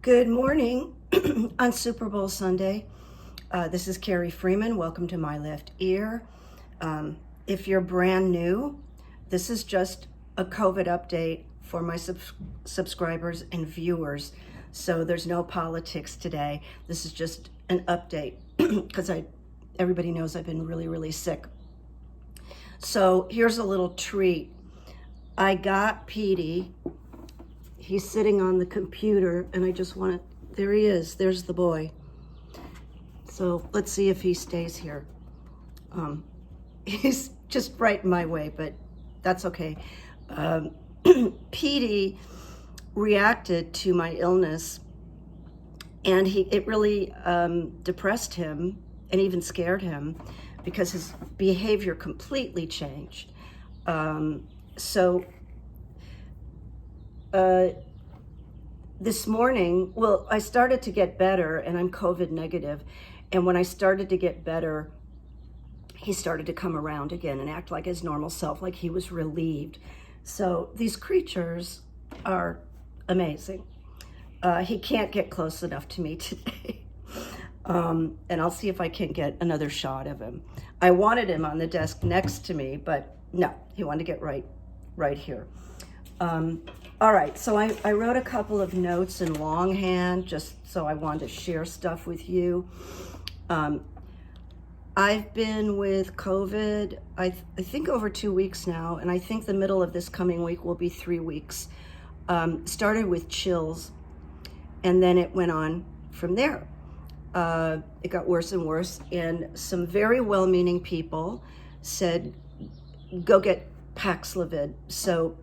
Good morning on Super Bowl Sunday. This is Carrie Freeman. Welcome to My Left Ear. If you're brand new, this is just a COVID update for my subscribers and viewers. So there's no politics today. This is just an update because everybody knows I've been really sick. So here's a little treat. I got Petey. He's sitting on the computer and I just want to, there he is, there's the boy. So let's see if he stays here. He's just right in my way, but that's okay. Petey reacted to my illness and it really depressed him and even scared him because his behavior completely changed. This morning, well, I started to get better and I'm COVID negative. And when I started to get better, he started to come around again and act like his normal self, like he was relieved. So these creatures are amazing. He can't get close enough to me today. And I'll see if I can get another shot of him. I wanted him on the desk next to me, but no, he wanted to get right here. All right, so I wrote a couple of notes in longhand, just so I wanted to share stuff with you. I've been with COVID, I think over 2 weeks now, and I think the middle of this coming week will be 3 weeks. Started with chills, and then it went on from there. It got worse and worse, and some very well-meaning people said, go get Paxlovid. So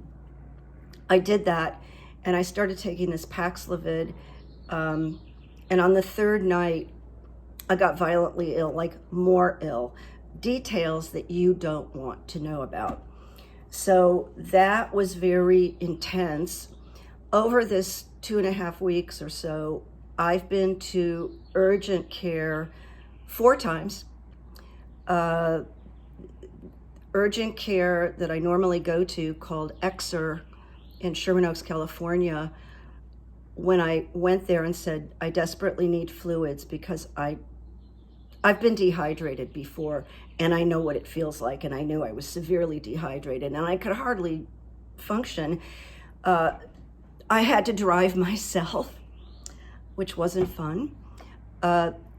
I did that, and I started taking this Paxlovid, and on the third night, I got violently ill, like more ill, details that you don't want to know about. So that was very intense. Over this 2.5 weeks or so, I've been to urgent care 4 times. Urgent care that I normally go to called Exer in Sherman Oaks, California, when I went there and said, I desperately need fluids because I've been dehydrated before and I know what it feels like, and I knew I was severely dehydrated and I could hardly function. I had to drive myself, which wasn't fun.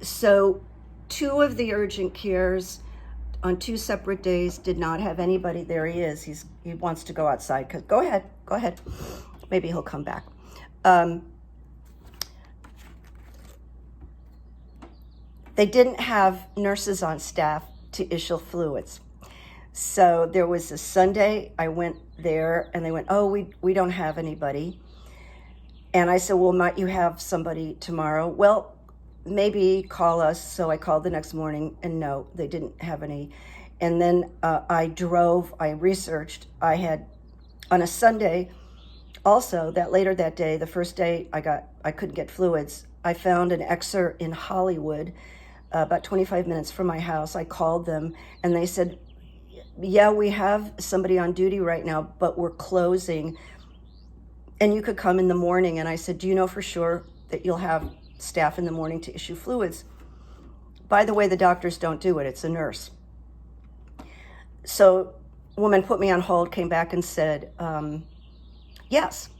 So 2 of the urgent cares on 2 separate days did not have anybody. There he is. He wants to go outside. Go ahead. Maybe he'll come back. They didn't have nurses on staff to issue fluids. So there was a Sunday, I went there and they went, oh, we don't have anybody. And I said, well, might you have somebody tomorrow? Well, maybe call us. So I called the next morning and no, they didn't have any. And then I researched. I had on a Sunday also, that later that day, the first day I couldn't get fluids, I found an Exer in Hollywood, about 25 minutes from my house. I called them and they said, yeah, we have somebody on duty right now, but we're closing and you could come in the morning. And I said, do you know for sure that you'll have staff in the morning to issue fluids? By the way, the doctors don't do it, it's a nurse. So woman put me on hold, came back and said, yes.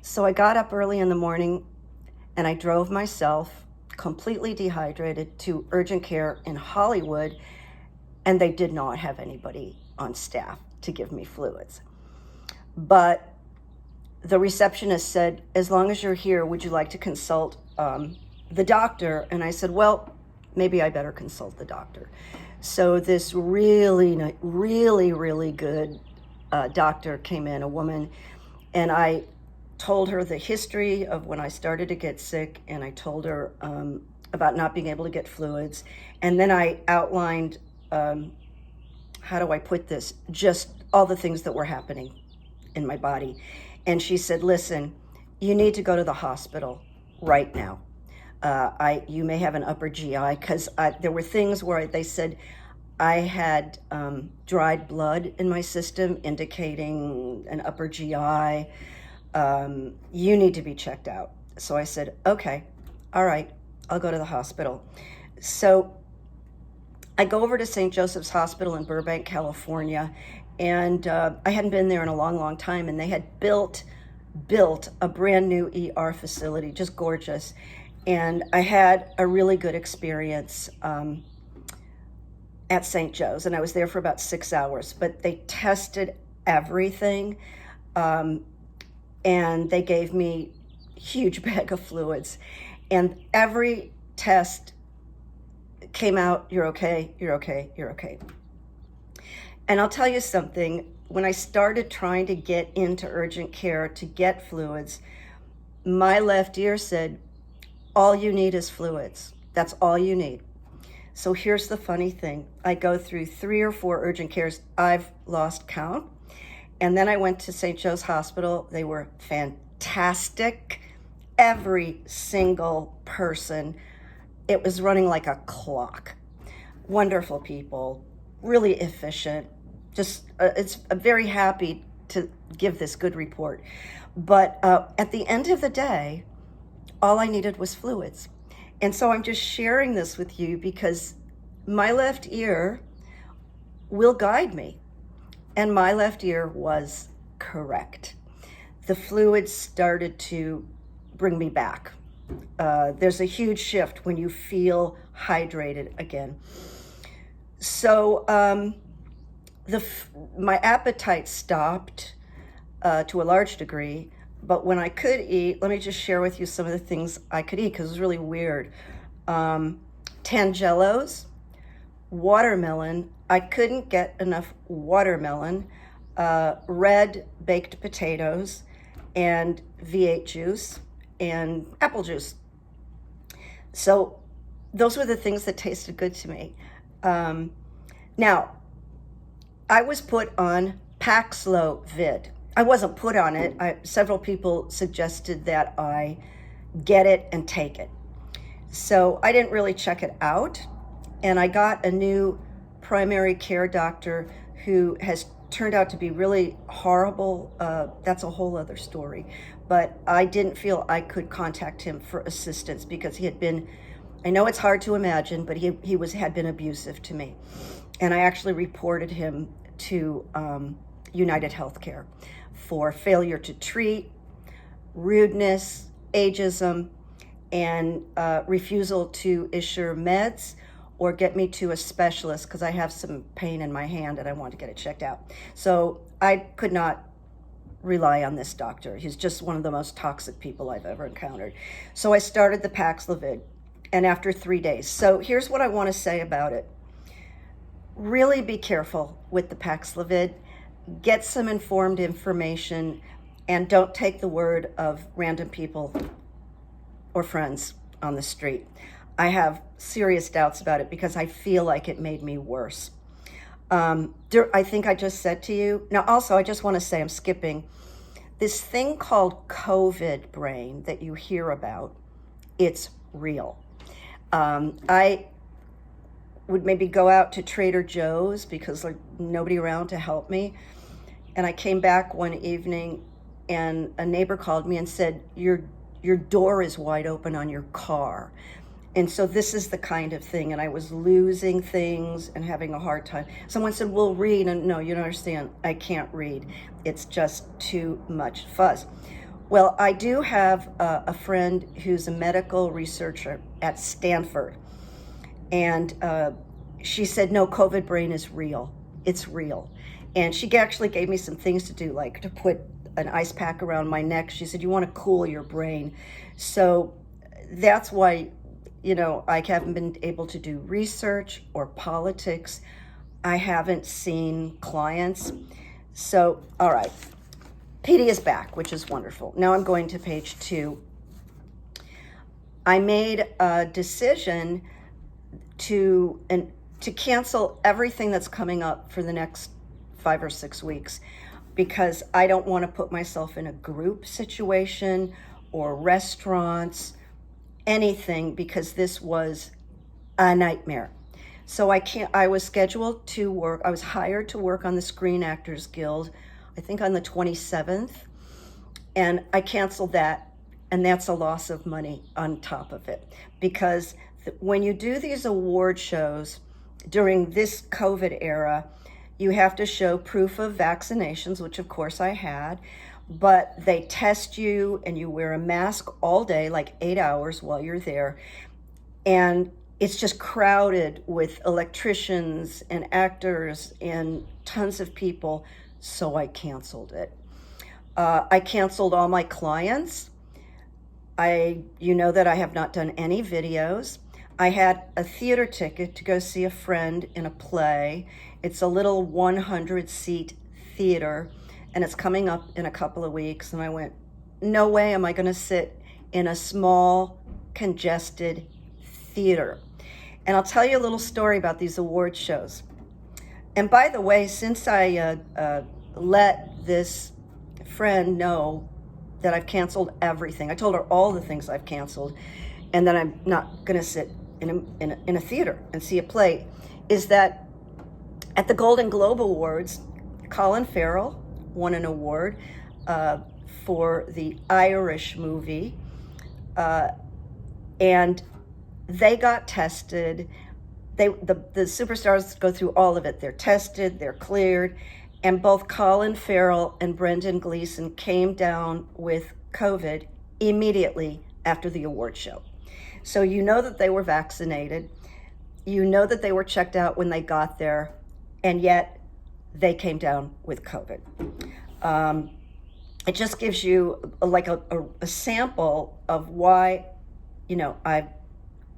So I got up early in the morning and I drove myself, completely dehydrated, to urgent care in Hollywood, and they did not have anybody on staff to give me fluids. But the receptionist said, as long as you're here, would you like to consult the doctor? And I said, well, maybe I better consult the doctor. So this really good doctor came in, a woman, and I told her the history of when I started to get sick, and I told her about not being able to get fluids. And then I outlined, how do I put this, just all the things that were happening in my body. And she said, listen, you need to go to the hospital right now. You may have an upper GI, because there were things where they said I had dried blood in my system indicating an upper GI. You need to be checked out. So I said, okay, all right, I'll go to the hospital. So I go over to St. Joseph's Hospital in Burbank, California, and I hadn't been there in a long, long time, and they had built a brand new ER facility, just gorgeous. And I had a really good experience at St. Joe's, and I was there for about 6 hours, but they tested everything, and they gave me a huge bag of fluids, and every test came out, you're okay, you're okay, you're okay. And I'll tell you something, when I started trying to get into urgent care to get fluids, my left ear said, all you need is fluids. That's all you need. So here's the funny thing. I go through 3 or 4 urgent cares. I've lost count. And then I went to St. Joe's Hospital. They were fantastic. Every single person. It was running like a clock. Wonderful people, really efficient. Just, I'm very happy to give this good report. But at the end of the day, all I needed was fluids. And so I'm just sharing this with you because my left ear will guide me. And my left ear was correct. The fluids started to bring me back. There's a huge shift when you feel hydrated again. So my appetite stopped to a large degree, but when I could eat, let me just share with you some of the things I could eat because it was really weird. Tangelos, watermelon. I couldn't get enough watermelon, red baked potatoes, and V8 juice, and apple juice. So those were the things that tasted good to me. Now, I was put on Paxlovid. I wasn't put on it. Several people suggested that I get it and take it. So I didn't really check it out. And I got a new primary care doctor who has turned out to be really horrible. That's a whole other story. But I didn't feel I could contact him for assistance because he had been, I know it's hard to imagine, but he had been abusive to me. And I actually reported him to United Healthcare for failure to treat, rudeness, ageism, and refusal to issue meds or get me to a specialist because I have some pain in my hand and I want to get it checked out. So I could not rely on this doctor. He's just one of the most toxic people I've ever encountered. So I started the Paxlovid, and after 3 days. So here's what I want to say about it. Really be careful with the Paxlovid. Get some informed information and don't take the word of random people or friends on the street. I have serious doubts about it because I feel like it made me worse. I think I just said to you, now also I just want to say I'm skipping, this thing called COVID brain that you hear about, it's real. I would maybe go out to Trader Joe's because there's nobody around to help me. And I came back one evening and a neighbor called me and said, your door is wide open on your car. And so this is the kind of thing. And I was losing things and having a hard time. Someone said, we'll read. And no, you don't understand. I can't read. It's just too much fuzz. Well, I do have a friend who's a medical researcher at Stanford. And she said, no, COVID brain is real. It's real. And she actually gave me some things to do, like to put an ice pack around my neck. She said, you want to cool your brain. So that's why, I haven't been able to do research or politics. I haven't seen clients. So, all right. Petey is back, which is wonderful. Now I'm going to page 2. I made a decision to cancel everything that's coming up for the next 5 or 6 weeks because I don't want to put myself in a group situation or restaurants, anything, because this was a nightmare. So I was scheduled to work, I was hired to work on the Screen Actors Guild, I think on the 27th, and I canceled that And that's a loss of money on top of it. Because when you do these award shows during this COVID era, you have to show proof of vaccinations, which of course I had, but they test you and you wear a mask all day, like 8 hours while you're there. And it's just crowded with electricians and actors and tons of people. So I canceled it. I canceled all my clients. You know that I have not done any videos. I had a theater ticket to go see a friend in a play. It's a little 100-seat theater, and it's coming up in a couple of weeks. And I went, no way am I going to sit in a small, congested theater. And I'll tell you a little story about these award shows. And by the way, since I let this friend know that I've canceled everything, I told her all the things I've canceled, and that I'm not going to sit in a theater and see a play, is that at the Golden Globe Awards, Colin Farrell won an award for the Irish movie, and they got tested. The superstars go through all of it. They're tested, they're cleared, and both Colin Farrell and Brendan Gleeson came down with COVID immediately after the award show. So you know that they were vaccinated, you know that they were checked out when they got there, and yet they came down with COVID. It just gives you a sample of why, I'm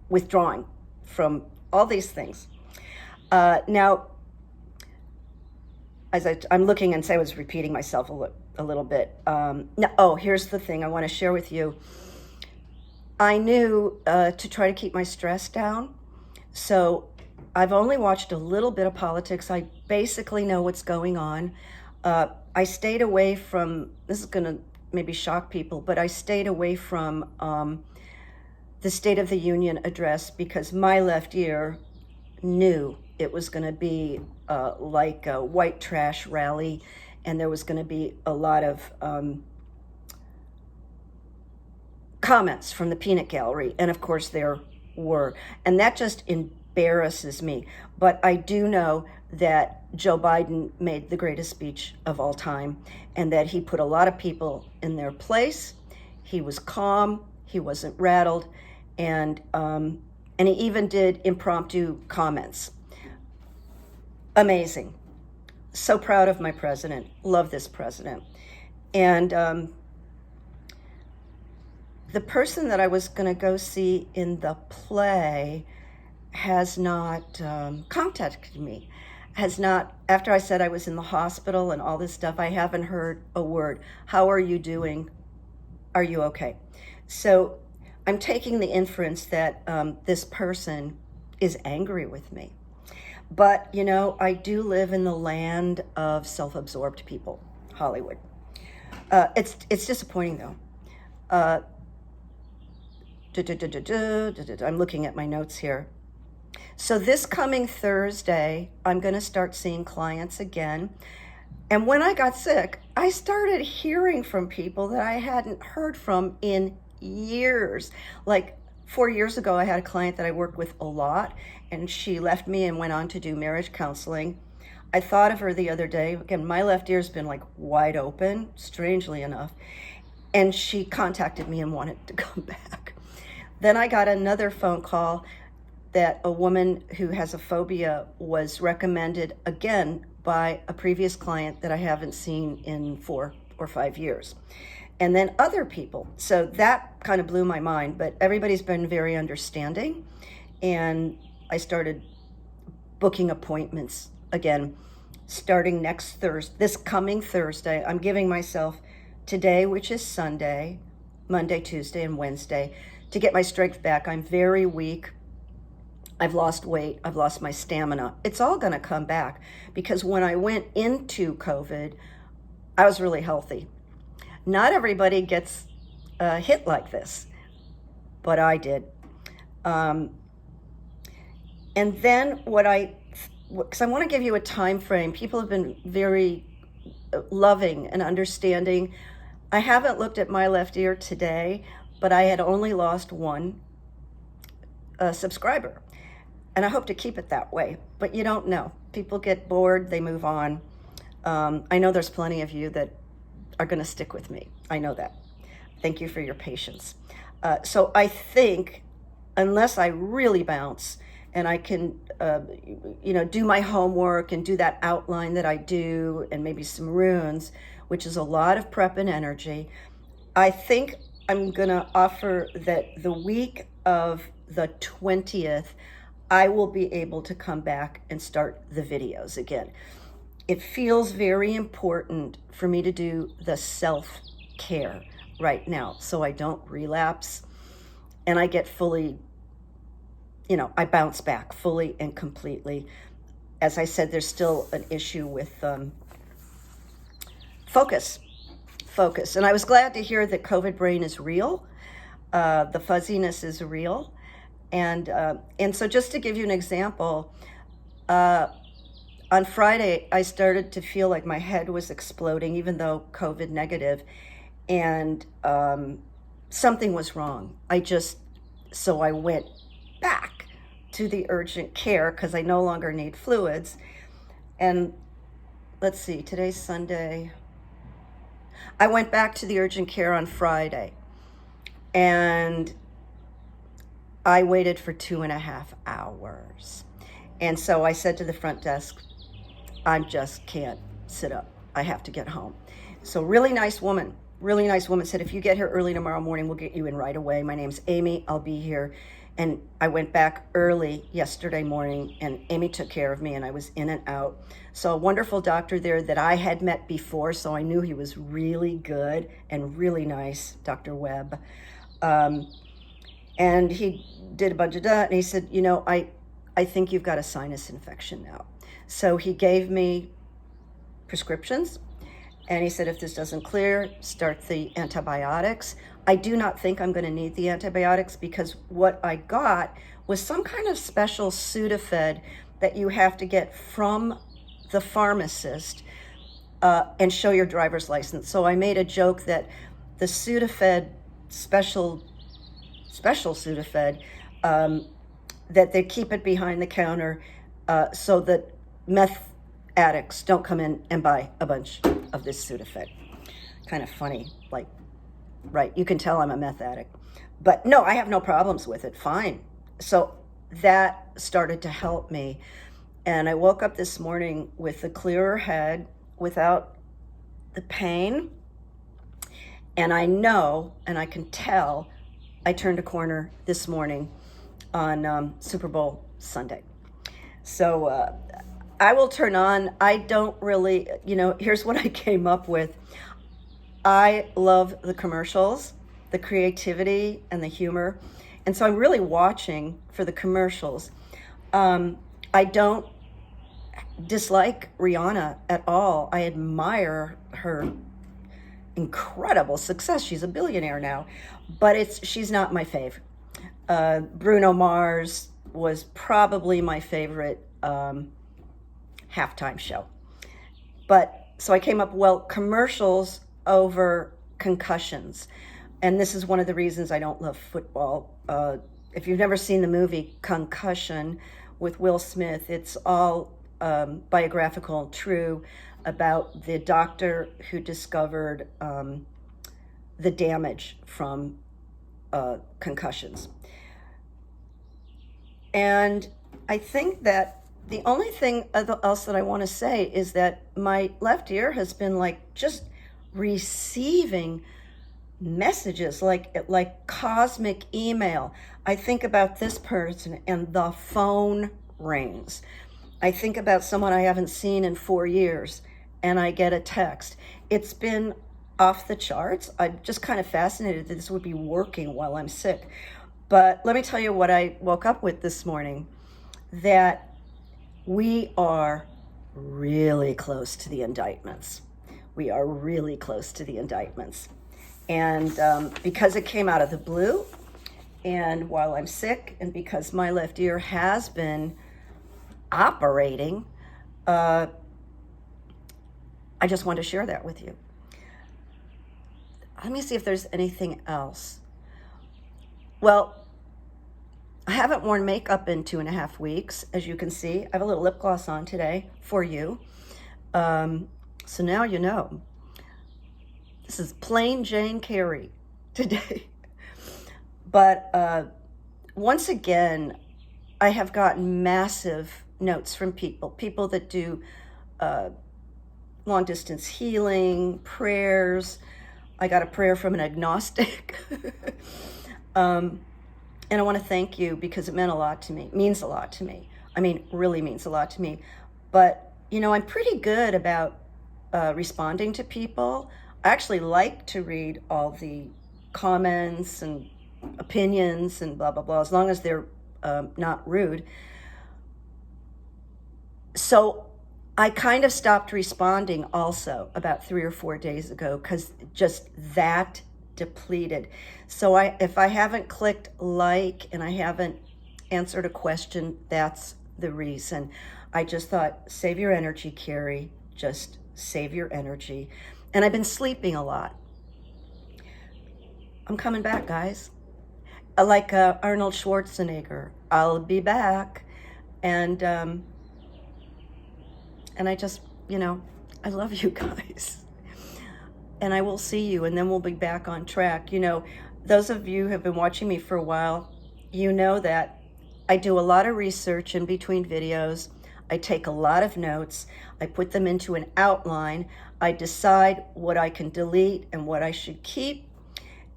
withdrawing from all these things. Now, as I'm looking, and say I was repeating myself a little bit. Here's the thing I want to share with you. I knew to try to keep my stress down. So I've only watched a little bit of politics. I basically know what's going on. I stayed away from, this is going to maybe shock people, but I stayed away from the State of the Union address because my left ear knew it was going to be like a white trash rally, and there was going to be a lot of comments from the peanut gallery, and of course there were, and that just embarrasses me. But I do know that Joe Biden made the greatest speech of all time, and that he put a lot of people in their place. He was calm, he wasn't rattled, and he even did impromptu comments. Amazing. So proud of my president. Love this president. And the person that I was going to go see in the play has not contacted me. Has not, after I said I was in the hospital and all this stuff, I haven't heard a word. How are you doing? Are you okay? So I'm taking the inference that this person is angry with me. But, I do live in the land of self-absorbed people, Hollywood. It's disappointing, though. I'm looking at my notes here. So this coming Thursday, I'm going to start seeing clients again. And when I got sick, I started hearing from people that I hadn't heard from in years. Like 4 years ago, I had a client that I worked with a lot, and she left me and went on to do marriage counseling. I thought of her the other day. Again, my left ear's been like wide open, strangely enough. And she contacted me and wanted to come back. Then I got another phone call that a woman who has a phobia was recommended again by a previous client that I haven't seen in 4 or 5 years. And then other people. So that kind of blew my mind, but everybody's been very understanding. And I started booking appointments again, starting this coming Thursday. I'm giving myself today, which is Sunday, Monday, Tuesday, and Wednesday, to get my strength back. I'm very weak. I've lost weight. I've lost my stamina. It's all going to come back because when I went into COVID, I was really healthy. Not everybody gets hit like this, but I did. And then because I want to give you a time frame. People have been very loving and understanding. I haven't looked at my left ear today, but I had only lost one subscriber. And I hope to keep it that way, but you don't know. People get bored, they move on. I know there's plenty of you that are going to stick with me. I know that. Thank you for your patience. So I think, unless I really bounce and I can, do my homework and do that outline that I do, and maybe some runes, which is a lot of prep and energy, I think I'm going to offer that the week of the 20th, I will be able to come back and start the videos again. It feels very important for me to do the self-care right now so I don't relapse and I get fully, I bounce back fully and completely. As I said, there's still an issue with focus. And I was glad to hear that COVID brain is real. The fuzziness is real. And so just to give you an example, on Friday, I started to feel like my head was exploding, even though COVID negative, and something was wrong. So I went back to the urgent care because I no longer need fluids. And let's see, today's Sunday. I went back to the urgent care on Friday, and I waited for 2.5 hours. And so I said to the front desk, I just can't sit up. I have to get home. So really nice woman said, if you get here early tomorrow morning, we'll get you in right away. My name's Amy, I'll be here. And I went back early yesterday morning, and Amy took care of me, and I was in and out. So a wonderful doctor there that I had met before, so I knew he was really good and really nice, Dr. Webb. And he did a bunch of that, and he said, I think you've got a sinus infection now. So he gave me prescriptions, and he said, if this doesn't clear, start the antibiotics. I do not think I'm going to need the antibiotics, because what I got was some kind of special Sudafed that you have to get from the pharmacist and show your driver's license. So I made a joke that the Sudafed, special Sudafed, that they keep it behind the counter so that meth addicts don't come in and buy a bunch of this Sudafed. Kind of funny, like, right, you can tell I'm a meth addict. But no, I have no problems with it, fine. So that started to help me. And I woke up this morning with a clearer head, without the pain. And I know, and I can tell, I turned a corner this morning on Super Bowl Sunday. So I will turn on. I don't really, here's what I came up with. I love the commercials, the creativity and the humor. And so I'm really watching for the commercials. I don't dislike Rihanna at all. I admire her incredible success. She's a billionaire now, but she's not my fave. Bruno Mars was probably my favorite halftime show. But so I came up, commercials over concussions. And this is one of the reasons I don't love football. If you've never seen the movie Concussion with Will Smith, it's all biographical, true, about the doctor who discovered the damage from concussions. And I think that the only thing else that I want to say is that my left ear has been just receiving messages like cosmic email. I think about this person and the phone rings. I think about someone I haven't seen in 4 years and I get a text. It's been off the charts. I'm just kind of fascinated that this would be working while I'm sick. But let me tell you what I woke up with this morning, that we are really close to the indictments. We are really close to the indictments. And because it came out of the blue, and while I'm sick, and because my left ear has been operating, I just want to share that with you. Let me see if there's anything else. Well, I haven't worn makeup in 2.5 weeks, as you can see. I have a little lip gloss on today for you. So now you know. This is plain Jane Carrie today. But once again, I have gotten massive notes from people that do long distance healing, prayers. I got a prayer from an agnostic. And I want to thank you because it meant a lot to me, means a lot to me. I mean, really means a lot to me. But, you know, I'm pretty good about responding to people. I actually like to read all the comments and opinions and blah, blah, blah, as long as they're not rude. So I kind of stopped responding also about 3 or 4 days ago because just that depleted. So if I haven't clicked like and I haven't answered a question, that's the reason. I just thought, save your energy, Carrie. Just save your energy. And I've been sleeping a lot. I'm coming back, guys. Like Arnold Schwarzenegger, I'll be back. And I just, you know, I love you guys. And I will see you, and then we'll be back on track. You know, those of you who have been watching me for a while, you know that I do a lot of research in between videos. I take a lot of notes. I put them into an outline. I decide what I can delete and what I should keep.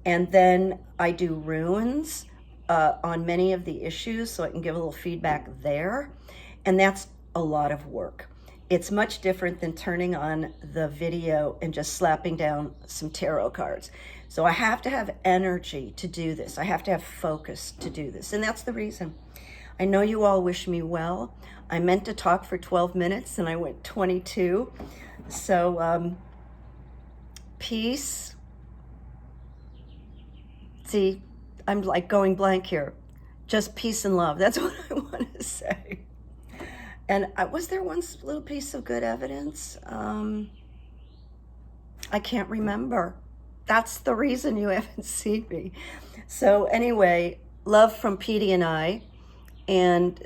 And then I do runes on many of the issues so I can give a little feedback there. And that's a lot of work. It's much different than turning on the video and just slapping down some tarot cards. So I have to have energy to do this. I have to have focus to do this. And that's the reason. I know you all wish me well. I meant to talk for 12 minutes and I went 22. So peace. See, I'm like going blank here. Just peace and love. That's what I want to say. And was there one little piece of good evidence? I can't remember. That's the reason you haven't seen me. So anyway, love from Petey and I. And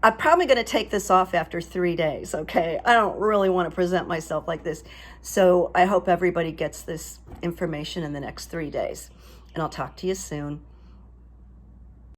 I'm probably going to take this off after 3 days, okay? I don't really want to present myself like this. So I hope everybody gets this information in the next 3 days. And I'll talk to you soon.